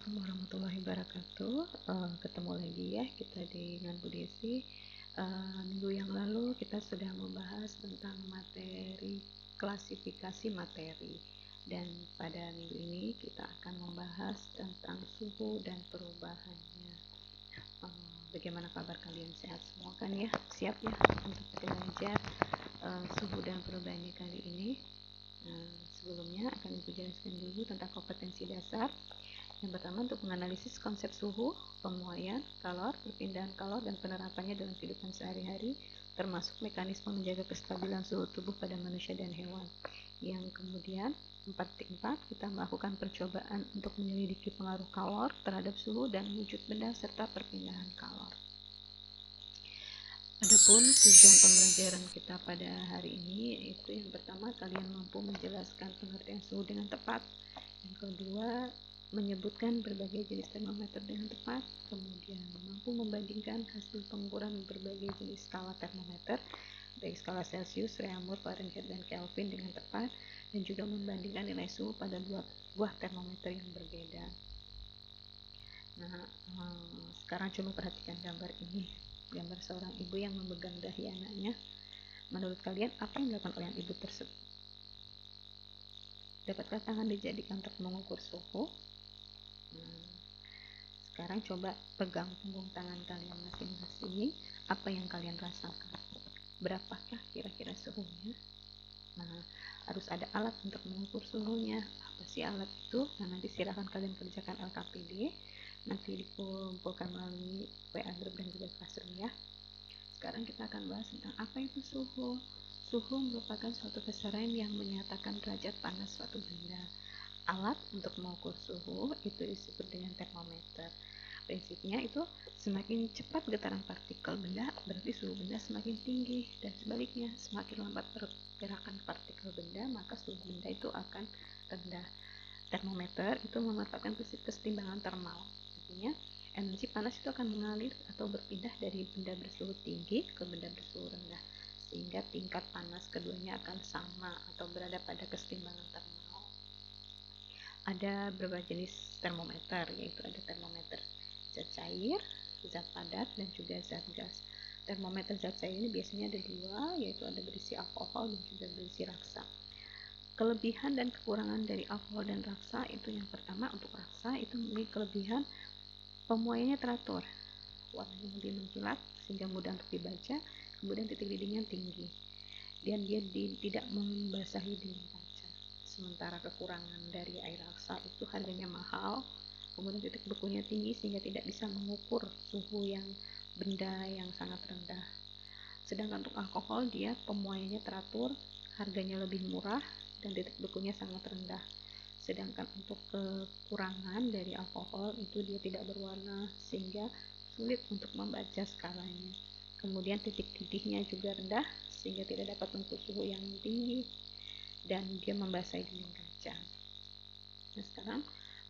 Assalamualaikum warahmatullahi wabarakatuh. Ketemu lagi ya kita dengan Bu Desi. Minggu yang lalu kita sudah membahas tentang materi klasifikasi materi, dan pada minggu ini kita akan membahas tentang suhu dan perubahannya. Bagaimana kabar kalian? Sehat semua kan ya? Siap ya untuk belajar suhu dan perubahannya kali ini? Sebelumnya akan Ibu jelaskan dulu tentang kompetensi dasar. Yang pertama, untuk menganalisis konsep suhu, pemuaian, kalor, perpindahan kalor, dan penerapannya dalam kehidupan sehari-hari, termasuk mekanisme menjaga kestabilan suhu tubuh pada manusia dan hewan. Yang kemudian, 4.4, kita melakukan percobaan untuk menyelidiki pengaruh kalor terhadap suhu dan wujud benda serta perpindahan kalor. Adapun tujuan pembelajaran kita pada hari ini yaitu yang pertama, kalian mampu menjelaskan pengertian suhu dengan tepat. Yang kedua, menyebutkan berbagai jenis termometer dengan tepat, kemudian mampu membandingkan hasil pengukuran berbagai jenis skala termometer, baik skala Celsius, Reaumur, Fahrenheit, dan Kelvin dengan tepat, dan juga membandingkan nilai suhu pada dua buah termometer yang berbeda. Nah, sekarang coba perhatikan gambar ini, gambar seorang ibu yang memegang dahi anaknya. Menurut kalian, apa yang dilakukan oleh ibu tersebut? Dapatkah tangan dijadikan untuk mengukur suhu? Sekarang coba pegang punggung tangan kalian masing-masing. Apa yang kalian rasakan? Berapakah kira-kira suhunya? Nah, harus ada alat untuk mengukur suhunya. Apa sih alat itu? Nah, nanti silakan kalian kerjakan LKPD. Nanti dikumpulkan melalui WA group dan juga classroom ya. Sekarang kita akan bahas tentang apa itu suhu. Suhu merupakan suatu besaran yang menyatakan derajat panas suatu benda. Alat untuk mengukur suhu itu disebut dengan termometer. Prinsipnya itu semakin cepat getaran partikel benda, berarti suhu benda semakin tinggi, dan sebaliknya semakin lambat pergerakan partikel benda, maka suhu benda itu akan rendah. Termometer itu memanfaatkan prinsip kesetimbangan termal. Artinya energi panas itu akan mengalir atau berpindah dari benda bersuhu tinggi ke benda bersuhu rendah, sehingga tingkat panas keduanya akan sama atau berada pada kesetimbangan termal. Ada beberapa jenis termometer, yaitu ada termometer zat cair, zat padat, dan juga zat gas. Termometer zat cair ini biasanya ada dua, yaitu ada berisi alkohol dan juga berisi raksa. Kelebihan dan kekurangan dari alkohol dan raksa itu, yang pertama, untuk raksa itu memiliki kelebihan pemuaiannya teratur, warnanya lebih mengkilat sehingga mudah untuk dibaca, kemudian titik didingnya tinggi, dan dia tidak membasahi dinding kaca. Sementara kekurangan dari air raksa itu harganya mahal, kemudian titik bekunya tinggi sehingga tidak bisa mengukur suhu yang benda yang sangat rendah. Sedangkan untuk alkohol, dia pemuaiannya teratur, harganya lebih murah, dan titik bekunya sangat rendah. Sedangkan untuk kekurangan dari alkohol itu dia tidak berwarna sehingga sulit untuk membaca skalanya. Kemudian titik didihnya juga rendah sehingga tidak dapat mengukur suhu yang tinggi, dan dia membasahi dinding kaca. Nah, sekarang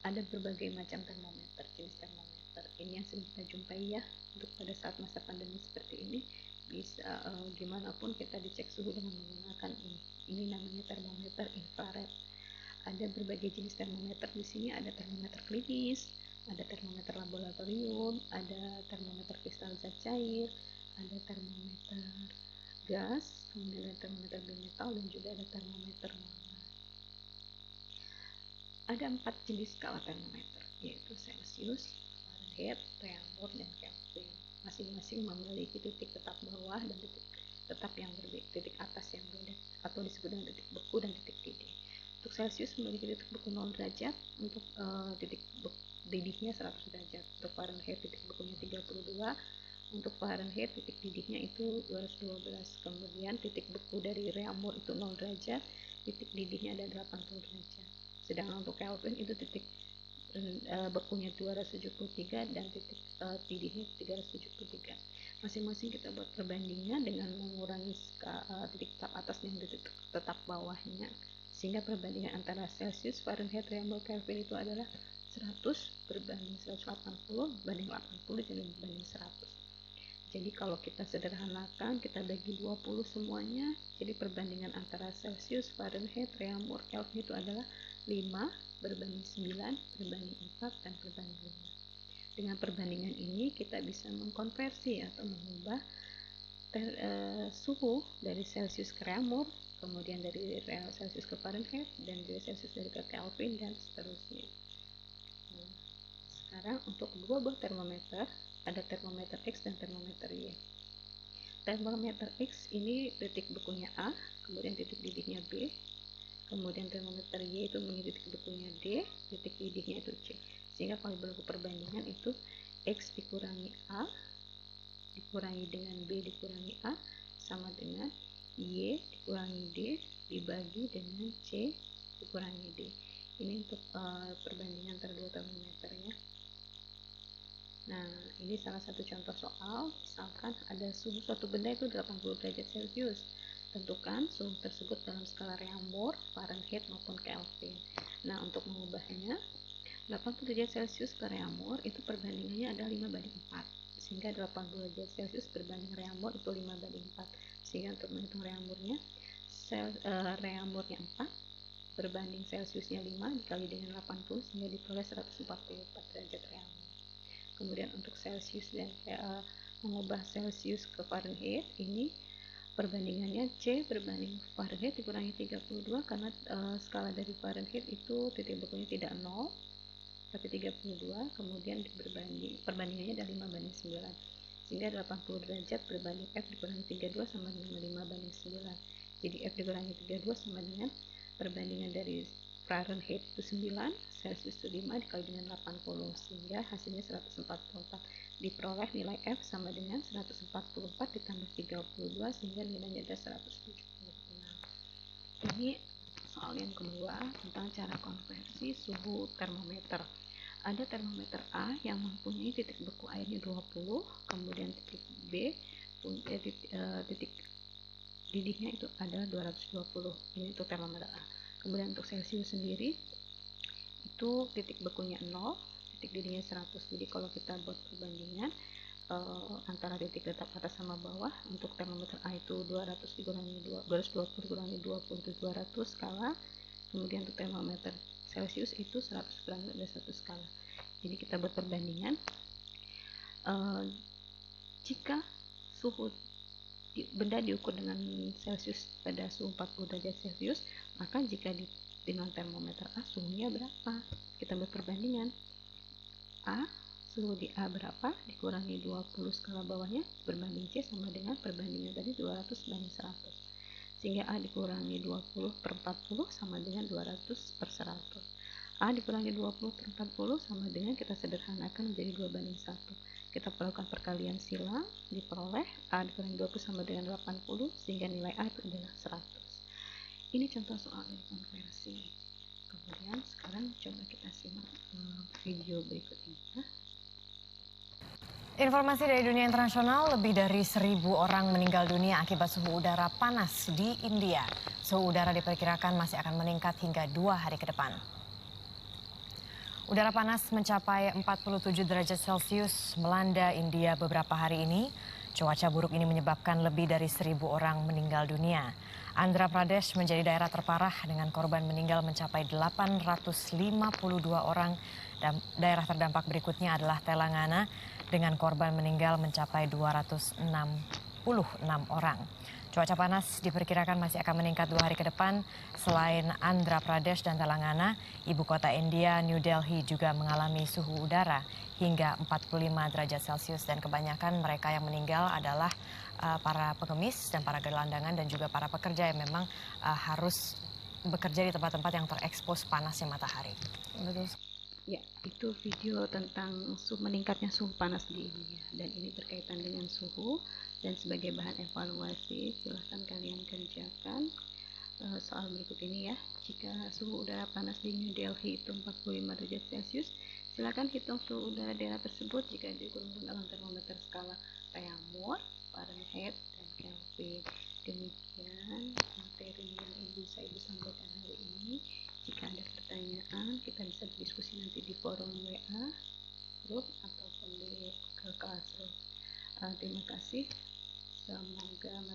ada berbagai macam termometer, jenis termometer. Ini yang sering kita jumpai ya, untuk pada saat masa pandemi seperti ini, bisa gimana pun kita dicek suhu dengan menggunakan ini. Ini namanya termometer infrared. Ada berbagai jenis termometer di sini, ada termometer klinis, ada termometer laboratorium, ada termometer kristal zat cair, ada termometer gas, kemudian ada termometer bimetal, dan juga ada termometer warna. Ada 4 jenis skala termometer, yaitu Celsius, Fahrenheit, Reaumur, dan Kelvin. Masing-masing memiliki titik tetap bawah dan titik tetap yang berbeda, titik atas yang beda, atau disebut dengan titik beku dan titik didih. Untuk Celsius memiliki titik beku 0 derajat, untuk titik didihnya 100 derajat. Untuk Fahrenheit titik bekunya 32, untuk Fahrenheit titik didihnya itu 212. Kemudian titik beku dari Reaumur itu 0 derajat, titik didihnya ada 80 derajat. Sedangkan untuk Kelvin itu titik bekunya 273 dan titik didihnya 373. Masing-masing kita buat perbandingan dengan mengurangi titik tetap atas dan titik tetap bawahnya, sehingga perbandingan antara Celsius, Fahrenheit, Reaumur, Kelvin itu adalah 100 berbanding 180 banding 80 jadi berbanding 100. Jadi kalau kita sederhanakan, kita bagi 20 semuanya, jadi perbandingan antara Celsius, Fahrenheit, Reaumur, Kelvin itu adalah 5/9/4 dan perbanding 5. Dengan perbandingan ini kita bisa mengkonversi atau mengubah suhu dari Celsius ke Reaumur, kemudian dari Celsius ke Fahrenheit, dan dari Celsius dari ke Kelvin, dan seterusnya. Nah, sekarang untuk dua buah termometer, ada termometer X dan termometer Y. Termometer X ini titik bekunya A, kemudian titik didihnya B, kemudian termometer Y itu memiliki titik bekunya D, titik didihnya itu C. Sehingga kalau berlaku perbandingan itu X dikurangi A dikurangi dengan B dikurangi A sama dengan Y dikurangi D dibagi dengan C dikurangi D. Ini untuk perbandingan antara dua termometer ya. Nah, ini salah satu contoh soal. Misalkan ada suhu suatu benda itu 80 derajat Celcius. Tentukan suhu tersebut dalam skala Reaumur, Fahrenheit maupun Kelvin. Nah, untuk mengubahnya 80 derajat Celcius ke Reaumur itu perbandingannya ada 5/4. Sehingga 80 derajat Celcius berbanding Reaumur itu 5/4. Sehingga untuk menghitung Reaumurnya, Reaumurnya 4 berbanding Celsiusnya 5 dikali dengan 80 sehingga diperoleh 144 derajat Reaumur. Kemudian untuk Celsius dan mengubah Celsius ke Fahrenheit ini perbandingannya C berbanding Fahrenheit dikurangi 32 karena skala dari Fahrenheit itu titik bekunya tidak 0 tapi 32, kemudian perbandingannya ada 5/9 sehingga 80 derajat berbanding F dikurangi 32 sama dengan 5/9. Jadi F dikurangi 32 sama dengan perbandingan dari Fahrenheit itu 9, Celsius itu 5 dikali dengan 80 sehingga hasilnya 144. Diperoleh nilai F sama dengan 144 ditambah 32 sehingga nilainya ada 176. Ini soal yang kedua tentang cara konversi suhu termometer. Ada termometer A yang mempunyai titik beku airnya 20, kemudian titik B titik didihnya itu adalah 220. Ini untuk termometer A. Kemudian untuk Celsius sendiri itu titik bekunya 0, titik didihnya 100. Jadi kalau kita buat perbandingan antara titik letak atas sama bawah, untuk termometer A itu 200 dikurangi 220 dikurangi 20 itu 200 skala. Kemudian untuk termometer Celsius itu 100 kurangi ada 1 skala. Jadi kita buat perbandingan, jika suhu benda diukur dengan Celsius pada suhu 40 derajat Celcius, maka jika dengan termometer A suhunya berapa? Kita buat perbandingan. A suhu di A berapa dikurangi 20 skala bawahnya berbanding C sama dengan perbandingan tadi 200/100. Sehingga A dikurangi 20/40 sama dengan 200/100. A dikurangi 20/40 sama dengan, kita sederhanakan menjadi 2/1. Kita perlakukan perkalian silang, diperoleh A dikurangi 20 sama dengan 80 sehingga nilai A itu adalah 100. Ini contoh soal dari konversi. Kemudian sekarang coba kita simak video berikutnya. Informasi dari dunia internasional, lebih dari 1.000 orang meninggal dunia akibat suhu udara panas di India. Suhu udara diperkirakan masih akan meningkat hingga 2 hari ke depan. Udara panas mencapai 47 derajat Celcius melanda India beberapa hari ini. Cuaca buruk ini menyebabkan lebih dari 1.000 orang meninggal dunia. Andhra Pradesh menjadi daerah terparah dengan korban meninggal mencapai 852 orang. Dan daerah terdampak berikutnya adalah Telangana dengan korban meninggal mencapai 266 orang. Cuaca panas diperkirakan masih akan meningkat 2 hari ke depan. Selain Andhra Pradesh dan Telangana, ibu kota India, New Delhi juga mengalami suhu udara hingga 45 derajat Celcius. Dan kebanyakan mereka yang meninggal adalah para pengemis dan para gelandangan dan juga para pekerja yang memang harus bekerja di tempat-tempat yang terekspos panasnya matahari. Betul. Ya, itu video tentang meningkatnya suhu panas di India, dan ini berkaitan dengan suhu. Dan sebagai bahan evaluasi, silahkan kalian kerjakan soal berikut ini ya. Jika suhu udara panas di New Delhi itu 45 derajat Celcius, silakan hitung suhu udara daerah tersebut jika diukur menggunakan termometer skala Reaumur, Fahrenheit, dan Kelvin. Demikian materi yang bisa Ibu sampaikan hari ini. Jika ada pertanyaan, kita bisa berdiskusi nanti di forum WA grup ataupun di Google Classroom. Terima kasih. Semoga